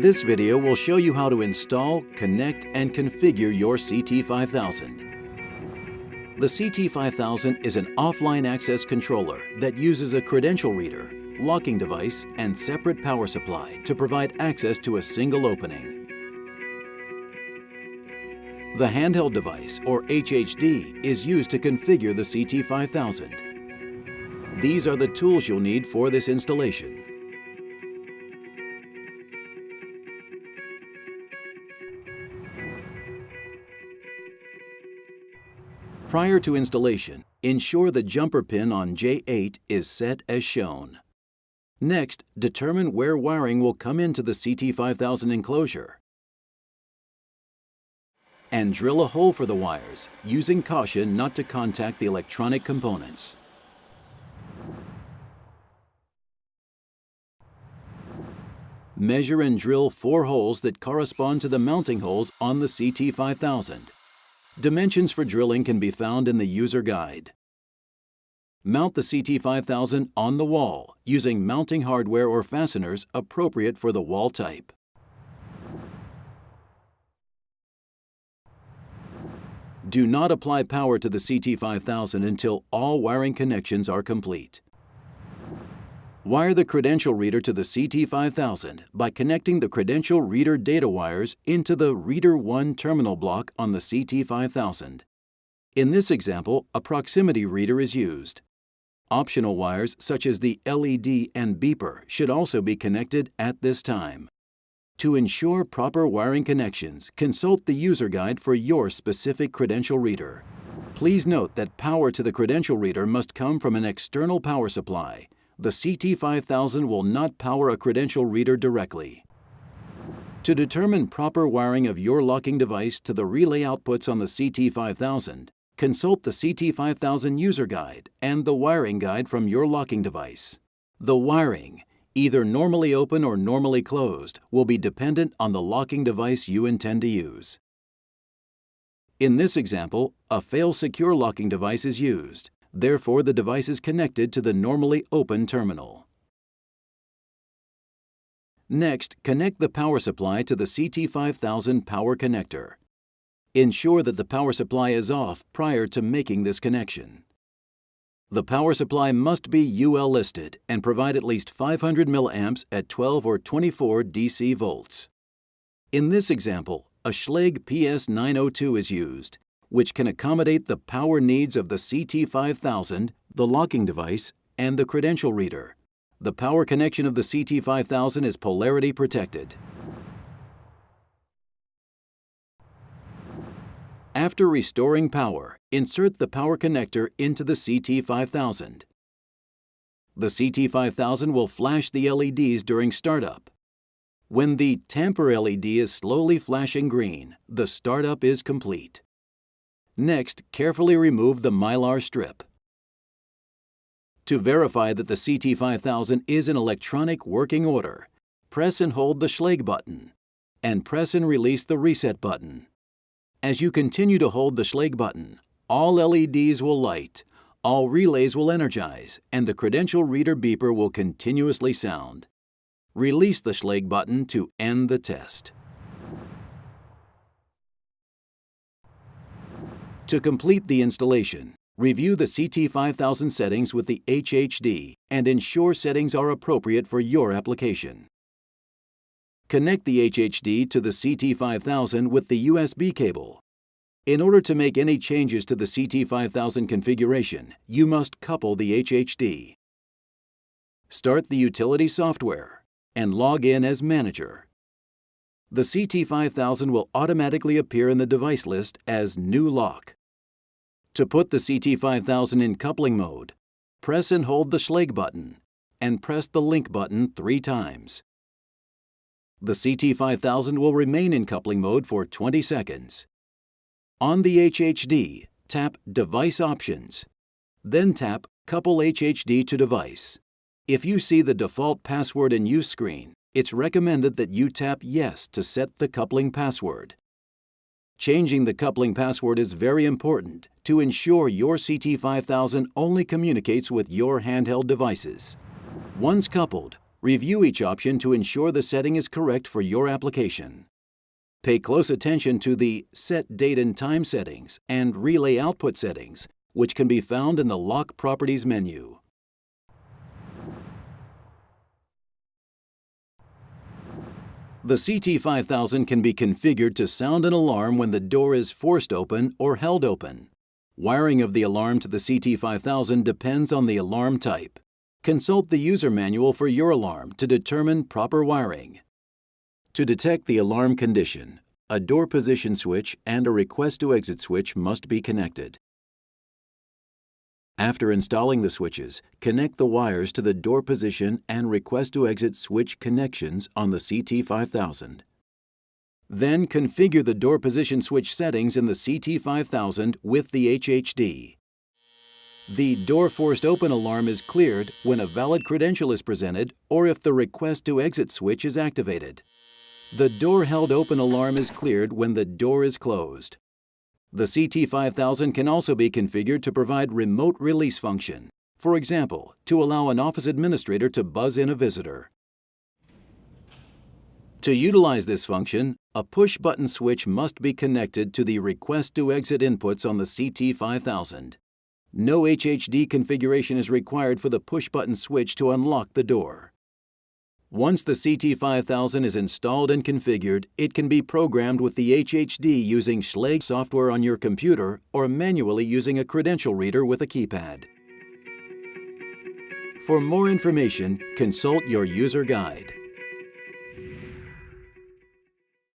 This video will show you how to install, connect, and configure your CT5000. The CT5000 is an offline access controller that uses a credential reader, locking device, and separate power supply to provide access to a single opening. The handheld device, or HHD, is used to configure the CT5000. These are the tools you'll need for this installation. Prior to installation, ensure the jumper pin on J8 is set as shown. Next, determine where wiring will come into the CT5000 enclosure. And drill a hole for the wires, using caution not to contact the electronic components. Measure and drill 4 holes that correspond to the mounting holes on the CT5000. Dimensions for drilling can be found in the user guide. Mount the CT5000 on the wall using mounting hardware or fasteners appropriate for the wall type. Do not apply power to the CT5000 until all wiring connections are complete. Wire the credential reader to the CT5000 by connecting the credential reader data wires into the Reader 1 terminal block on the CT5000. In this example, a proximity reader is used. Optional wires such as the LED and beeper should also be connected at this time. To ensure proper wiring connections, consult the user guide for your specific credential reader. Please note that power to the credential reader must come from an external power supply. The CT5000 will not power a credential reader directly. To determine proper wiring of your locking device to the relay outputs on the CT5000, consult the CT5000 user guide and the wiring guide from your locking device. The wiring, either normally open or normally closed, will be dependent on the locking device you intend to use. In this example, a fail-secure locking device is used. Therefore, the device is connected to the normally open terminal. Next, connect the power supply to the CT5000 power connector. Ensure that the power supply is off prior to making this connection. The power supply must be UL listed and provide at least 500 mA at 12 or 24 DC volts. In this example, a Schlage PS902 is used, which can accommodate the power needs of the CT5000, the locking device, and the credential reader. The power connection of the CT5000 is polarity protected. After restoring power, insert the power connector into the CT5000. The CT5000 will flash the LEDs during startup. When the tamper LED is slowly flashing green, the startup is complete. Next, carefully remove the mylar strip. To verify that the CT5000 is in electronic working order, press and hold the Schlage button, and press and release the reset button. As you continue to hold the Schlage button, all LEDs will light, all relays will energize, and the credential reader beeper will continuously sound. Release the Schlage button to end the test. To complete the installation, review the CT5000 settings with the HHD and ensure settings are appropriate for your application. Connect the HHD to the CT5000 with the USB cable. In order to make any changes to the CT5000 configuration, you must couple the HHD. Start the utility software and log in as manager. The CT5000 will automatically appear in the device list as New Lock. To put the CT5000 in coupling mode, press and hold the Schlage button and press the link button 3 times. The CT5000 will remain in coupling mode for 20 seconds. On the HHD, tap Device Options, then tap Couple HHD to Device. If you see the default password in use screen, it's recommended that you tap Yes to set the coupling password. Changing the coupling password is very important to ensure your CT5000 only communicates with your handheld devices. Once coupled, Review each option to ensure the setting is correct for your application. Pay close attention to the Set Date and Time settings and Relay Output settings, which can be found in the Lock Properties menu. The CT5000 can be configured to sound an alarm when the door is forced open or held open. Wiring of the alarm to the CT5000 depends on the alarm type. Consult the user manual for your alarm to determine proper wiring. To detect the alarm condition, a door position switch and a request to exit switch must be connected. After installing the switches, connect the wires to the door position and request to exit switch connections on the CT5000. Then configure the door position switch settings in the CT5000 with the HHD. The door forced open alarm is cleared when a valid credential is presented or if the request to exit switch is activated. The door held open alarm is cleared when the door is closed. The CT5000 can also be configured to provide remote release function, for example, to allow an office administrator to buzz in a visitor. To utilize this function, a push-button switch must be connected to the request to exit inputs on the CT5000. No HHD configuration is required for the push-button switch to unlock the door. Once the CT5000 is installed and configured, it can be programmed with the HHD using Schlage software on your computer or manually using a credential reader with a keypad. For more information, consult your user guide.